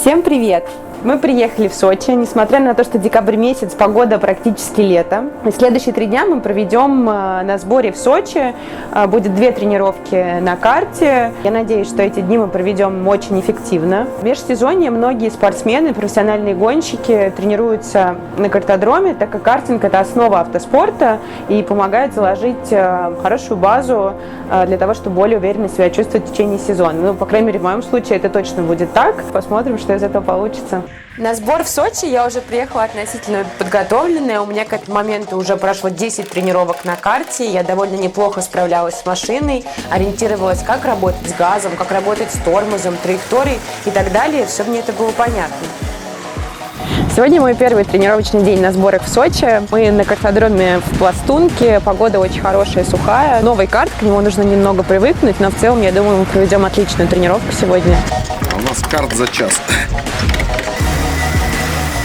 Всем привет! Мы приехали в Сочи, несмотря на то, что декабрь месяц, погода практически лето. И следующие 3 дня мы проведем на сборе в Сочи. Будет 2 тренировки на карте. Я надеюсь, что эти дни мы проведем очень эффективно. В межсезонье многие спортсмены, профессиональные гонщики тренируются на картодроме, так как картинг – это основа автоспорта и помогает заложить хорошую базу для того, чтобы более уверенно себя чувствовать в течение сезона. Ну, по крайней мере, в моем случае это точно будет так. Посмотрим, что из этого получится. На сбор в Сочи я уже приехала относительно подготовленная. У меня к этому моменту уже прошло 10 тренировок на карте. Я довольно неплохо справлялась с машиной, ориентировалась, как работать с газом, как работать с тормозом, траекторией и так далее. Все мне это было понятно. Сегодня мой первый тренировочный день на сборах в Сочи. Мы на картодроме в Пластунке. Погода очень хорошая, сухая. Новый карт, к нему нужно немного привыкнуть, но в целом, я думаю, мы проведем отличную тренировку сегодня. У нас карт за час.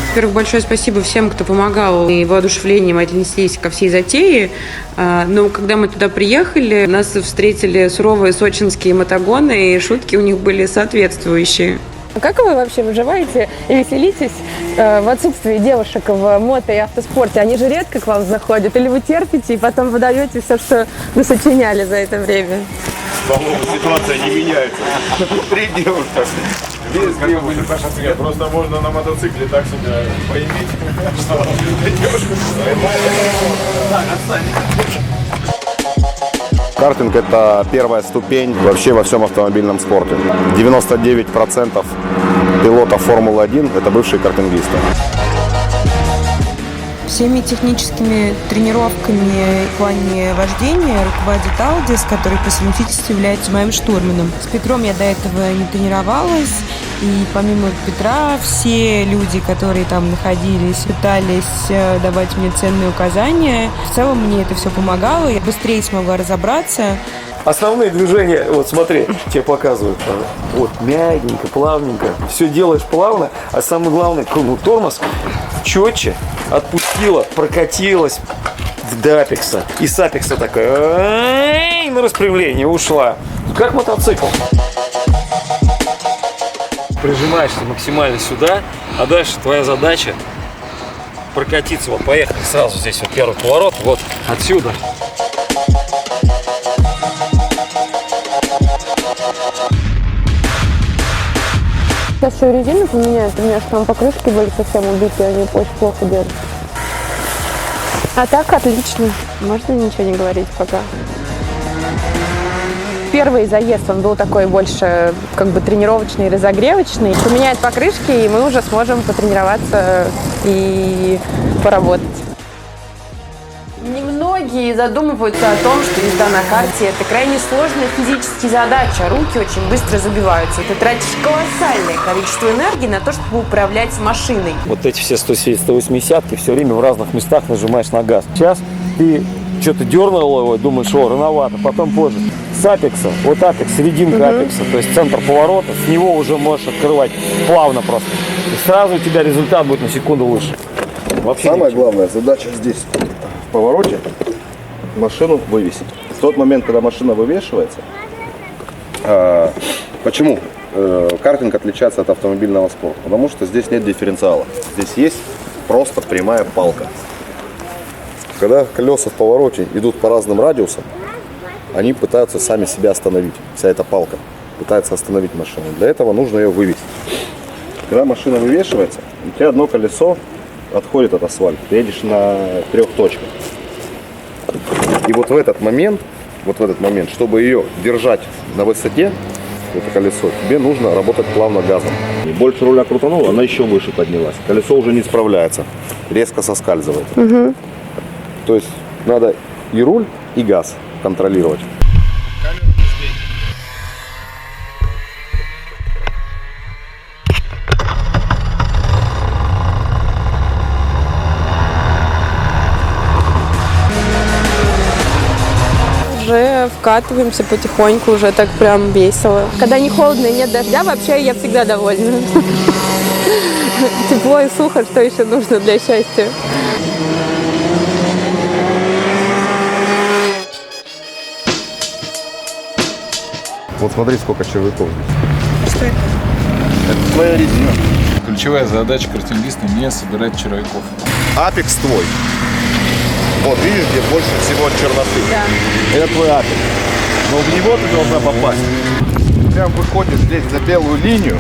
Во-первых, большое спасибо всем, кто помогал и воодушевлением отнеслись ко всей затее. Но когда мы туда приехали, нас встретили суровые сочинские мотогоны, и шутки у них были соответствующие. А как вы вообще выживаете и веселитесь в отсутствии девушек в мото- и автоспорте? Они же редко к вам заходят, или вы терпите и потом выдаете все, что вы сочиняли за это время? По-моему, ситуация не меняется. 3 девушки. Без девушек. Просто можно на мотоцикле так себя поиметь, что девушка... Так, отстань. Картинг – это первая ступень вообще во всем автомобильном спорте. 99% пилотов Формулы-1 – это бывшие картингисты. Всеми техническими тренировками в плане вождения руководит Алдис, который по совместительству является моим штурманом. С Петром я до этого не тренировалась, и помимо Петра все люди, которые там находились, пытались давать мне ценные указания. В целом мне это все помогало, я быстрее смогла разобраться. Основные движения, вот смотри, тебе показывают, вот мягенько, плавненько, все делаешь плавно, а самое главное, тормоз четче, отпустила, прокатилась до апекса, и с апекса такая, на распрямление ушла, как мотоцикл. Прижимаешься максимально сюда, а дальше твоя задача прокатиться, вот поехали сразу здесь, вот первый поворот, вот отсюда. Сейчас еще резину поменяют, у меня там покрышки были совсем убитые, они очень плохо держат. А так отлично, можно ничего не говорить пока. Первый заезд, он был такой больше как бы тренировочный, разогревочный. Поменяют покрышки, и мы уже сможем потренироваться и поработать. Немногие задумываются о том, что езда на карте – это крайне сложная физическая задача. Руки очень быстро забиваются. Ты тратишь колоссальное количество энергии на то, чтобы управлять машиной. Вот эти все 170-ки все время в разных местах нажимаешь на газ. Сейчас ты что-то дернул его, думаешь, о, рановато, потом позже. С апекса, вот апекс, серединка апекса, то есть центр поворота, с него уже можешь открывать плавно просто. И сразу у тебя результат будет на секунду выше. Вообще Самая главная задача здесь, в повороте, машину вывесить. В тот момент, когда машина вывешивается, почему картинг отличается от автомобильного спорта? Потому что здесь нет дифференциала. Здесь есть просто прямая палка. Когда колеса в повороте идут по разным радиусам, они пытаются сами себя остановить. Вся эта палка пытается остановить машину. Для этого нужно ее вывесить. Когда машина вывешивается, у тебя одно колесо отходит от асфальта. Ты едешь на 3 точках. И вот в этот момент, чтобы ее держать на высоте, это колесо, тебе нужно работать плавно газом. И больше руля крутанул, она еще выше поднялась. Колесо уже не справляется, резко соскальзывает. То есть надо и руль, и газ контролировать. Уже вкатываемся потихоньку, уже так прям весело. Когда не холодно и нет дождя, вообще я всегда довольна. Тепло и сухо, что еще нужно для счастья? Вот смотри, сколько червяков здесь. Что это? Это твоя резина. Ключевая задача картингиста не собирать червяков. Апекс твой. Вот, видишь, где больше всего черноты? Да. Это твой апекс. Но в него ты должна попасть. Прям выходишь здесь за белую линию.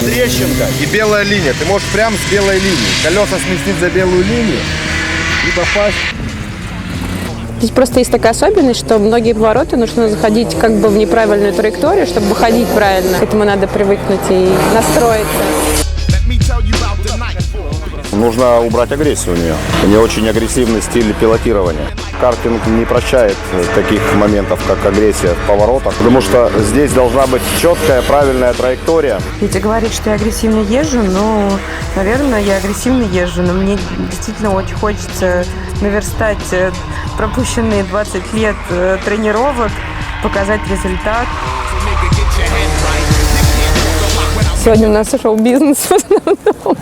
Трещинка и белая линия. Ты можешь прям с белой линии. Колеса сместить за белую линию и попасть. Здесь просто есть такая особенность, что многие повороты нужно заходить как бы в неправильную траекторию, чтобы выходить правильно. К этому надо привыкнуть и настроиться. Нужно убрать агрессию у нее. У нее очень агрессивный стиль пилотирования. Картинг не прощает таких моментов, как агрессия в поворотах, потому что здесь должна быть четкая, правильная траектория. Витя говорит, что я агрессивно езжу, но, наверное, я агрессивно езжу, но мне действительно очень хочется наверстать пропущенные 20 лет тренировок, показать результат. Сегодня у нас шоу-бизнес в основном.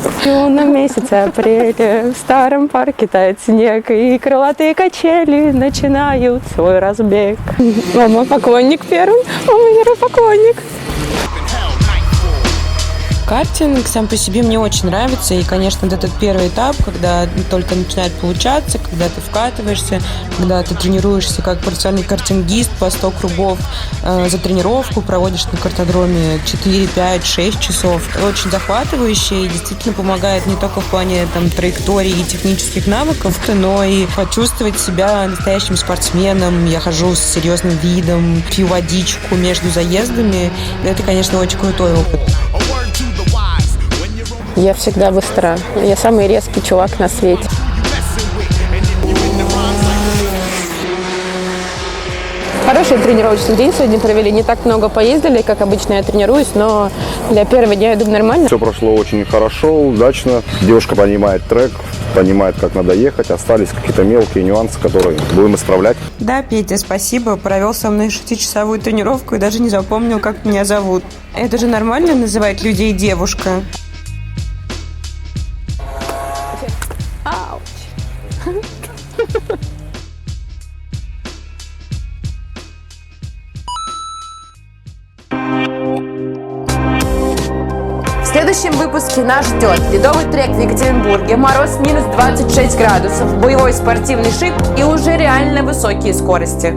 В лунном месяце апреля в старом парке тает снег, и крылатые качели начинают свой разбег. Мама поклонник первый, мама первый поклонник. Картинг сам по себе мне очень нравится, и, конечно, вот этот первый этап, когда только начинает получаться, когда ты вкатываешься, когда ты тренируешься как профессиональный картингист по 100 кругов за тренировку, проводишь на картодроме 4, 5, 6 часов. Очень захватывающе и действительно помогает не только в плане там, траектории и технических навыков, но и почувствовать себя настоящим спортсменом. Я хожу с серьезным видом, пью водичку между заездами. Это, конечно, очень крутой опыт. Я всегда быстра. Я самый резкий чувак на свете. Хороший тренировочный день сегодня провели. Не так много поездили, как обычно я тренируюсь, но для первого дня, я думаю, нормально. Все прошло очень хорошо, удачно. Девушка понимает трек, понимает, как надо ехать. Остались какие-то мелкие нюансы, которые будем исправлять. Да, Петя, спасибо. Провел со мной 6-часовую тренировку и даже не запомнил, как меня зовут. Это же нормально называть людей девушка? В следующем выпуске нас ждет ледовый трек в Екатеринбурге, мороз минус 26 градусов, боевой спортивный шип и уже реально высокие скорости.